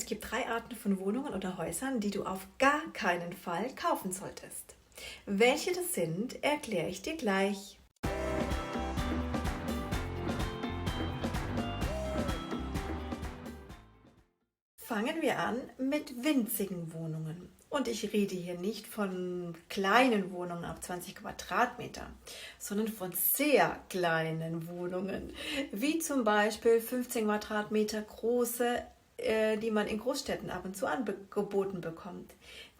Es gibt 3 Arten von Wohnungen oder Häusern, die du auf gar keinen Fall kaufen solltest. Welche das sind, erkläre ich dir gleich. Fangen wir an mit winzigen Wohnungen. Und ich rede hier nicht von kleinen Wohnungen ab 20 Quadratmeter, sondern von sehr kleinen Wohnungen, wie zum Beispiel 15 Quadratmeter große, die man in Großstädten ab und zu angeboten bekommt.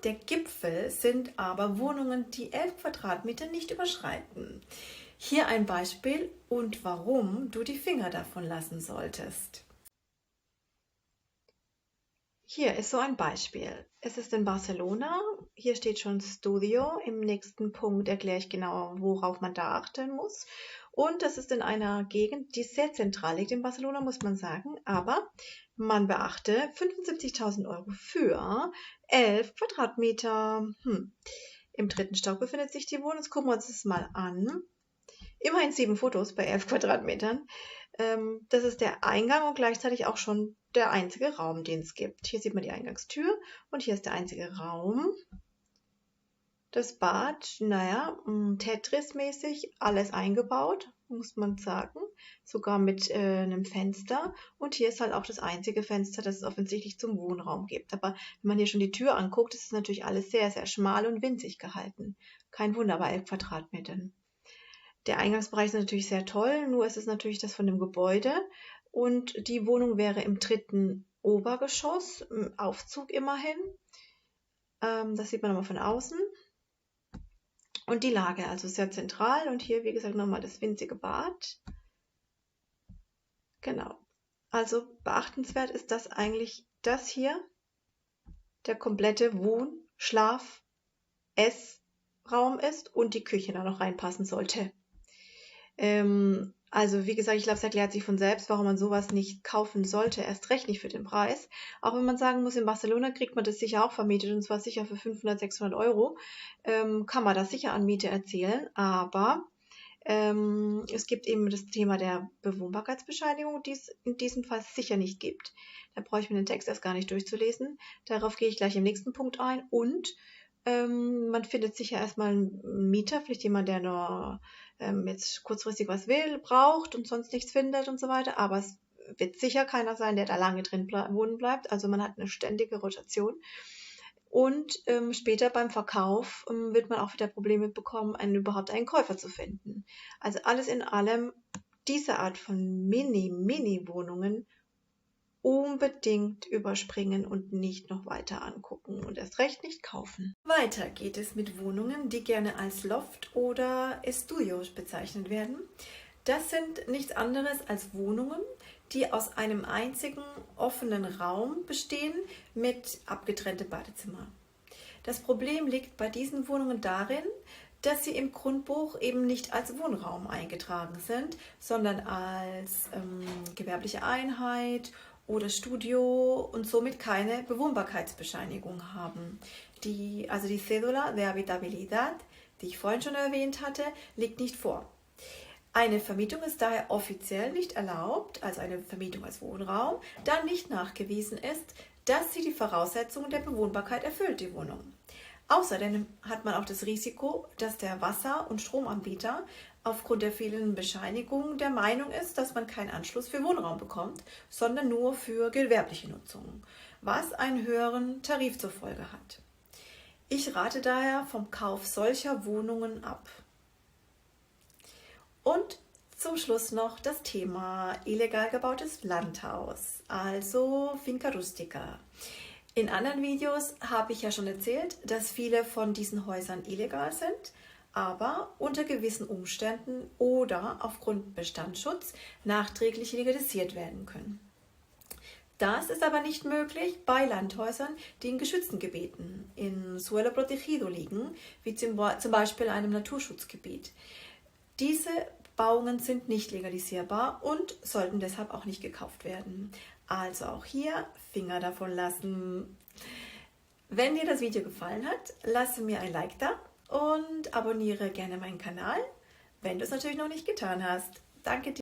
Der Gipfel sind aber Wohnungen, die 11 Quadratmeter nicht überschreiten. Hier ein Beispiel und warum du die Finger davon lassen solltest. Hier ist so ein Beispiel. Es ist in Barcelona. Hier steht schon Studio. Im nächsten Punkt erkläre ich genau, worauf man da achten muss. Und das ist in einer Gegend, die sehr zentral liegt in Barcelona, muss man sagen. Aber man beachte 75.000 € für 11 Quadratmeter. Im 3. Stock befindet sich die Wohnung. Jetzt gucken wir uns das mal an. Immerhin 7 Fotos bei 11 Quadratmetern. Das ist der Eingang und gleichzeitig auch schon der einzige Raum, den es gibt. Hier sieht man die Eingangstür und hier ist der einzige Raum. Das Bad, naja, Tetris-mäßig, alles eingebaut, muss man sagen. Sogar mit einem Fenster. Und hier ist halt auch das einzige Fenster, das es offensichtlich zum Wohnraum gibt. Aber wenn man hier schon die Tür anguckt, ist es natürlich alles sehr, sehr schmal und winzig gehalten. Kein Wunder bei 11 Quadratmetern. Der Eingangsbereich ist natürlich sehr toll, nur ist es natürlich das von dem Gebäude. Und die Wohnung wäre im 3. Obergeschoss, im Aufzug immerhin. Das sieht man nochmal von außen. Und die Lage, also sehr zentral. Und hier, wie gesagt, nochmal das winzige Bad. Genau. Also beachtenswert ist das eigentlich das hier. Der komplette Wohn-, Schlaf-, Essraum ist und die Küche da noch reinpassen sollte. Also wie gesagt, ich glaube, es erklärt sich von selbst, warum man sowas nicht kaufen sollte, erst recht nicht für den Preis. Auch wenn man sagen muss, in Barcelona kriegt man das sicher auch vermietet und zwar sicher für 500, 600 €, kann man das sicher an Miete erzielen, aber es gibt eben das Thema der Bewohnbarkeitsbescheinigung, die es in diesem Fall sicher nicht gibt. Da brauche ich mir den Text erst gar nicht durchzulesen. Darauf gehe ich gleich im nächsten Punkt ein und man findet sicher erstmal einen Mieter, vielleicht jemand, der nur jetzt kurzfristig was will, braucht und sonst nichts findet und so weiter. Aber es wird sicher keiner sein, der da lange drin wohnen bleibt. Also man hat eine ständige Rotation. Und später beim Verkauf wird man auch wieder Probleme bekommen, überhaupt einen Käufer zu finden. Also alles in allem, diese Art von Mini-Wohnungen unbedingt überspringen und nicht noch weiter angucken und erst recht nicht kaufen. Weiter geht es mit Wohnungen, die gerne als Loft oder Estudio bezeichnet werden. Das sind nichts anderes als Wohnungen, die aus einem einzigen offenen Raum bestehen mit abgetrenntem Badezimmer. Das Problem liegt bei diesen Wohnungen darin, dass sie im Grundbuch eben nicht als Wohnraum eingetragen sind, sondern als gewerbliche Einheit oder Studio und somit keine Bewohnbarkeitsbescheinigung haben. Also die Cédula de Habitabilidad, die ich vorhin schon erwähnt hatte, liegt nicht vor. Eine Vermietung ist daher offiziell nicht erlaubt, also eine Vermietung als Wohnraum, da nicht nachgewiesen ist, dass sie die Voraussetzungen der Bewohnbarkeit erfüllt, die Wohnung. Außerdem hat man auch das Risiko, dass der Wasser- und Stromanbieter aufgrund der vielen Bescheinigungen der Meinung ist, dass man keinen Anschluss für Wohnraum bekommt, sondern nur für gewerbliche Nutzung, was einen höheren Tarif zur Folge hat. Ich rate daher vom Kauf solcher Wohnungen ab. Und zum Schluss noch das Thema illegal gebautes Landhaus, also Finca Rustica. In anderen Videos habe ich ja schon erzählt, dass viele von diesen Häusern illegal sind, aber unter gewissen Umständen oder aufgrund Bestandsschutz nachträglich legalisiert werden können. Das ist aber nicht möglich bei Landhäusern, die in geschützten Gebieten, in Suelo Protegido liegen, wie zum Beispiel einem Naturschutzgebiet. Diese Bauungen sind nicht legalisierbar und sollten deshalb auch nicht gekauft werden. Also auch hier Finger davon lassen. Wenn dir das Video gefallen hat, lasse mir ein Like da und abonniere gerne meinen Kanal, wenn du es natürlich noch nicht getan hast. Danke dir.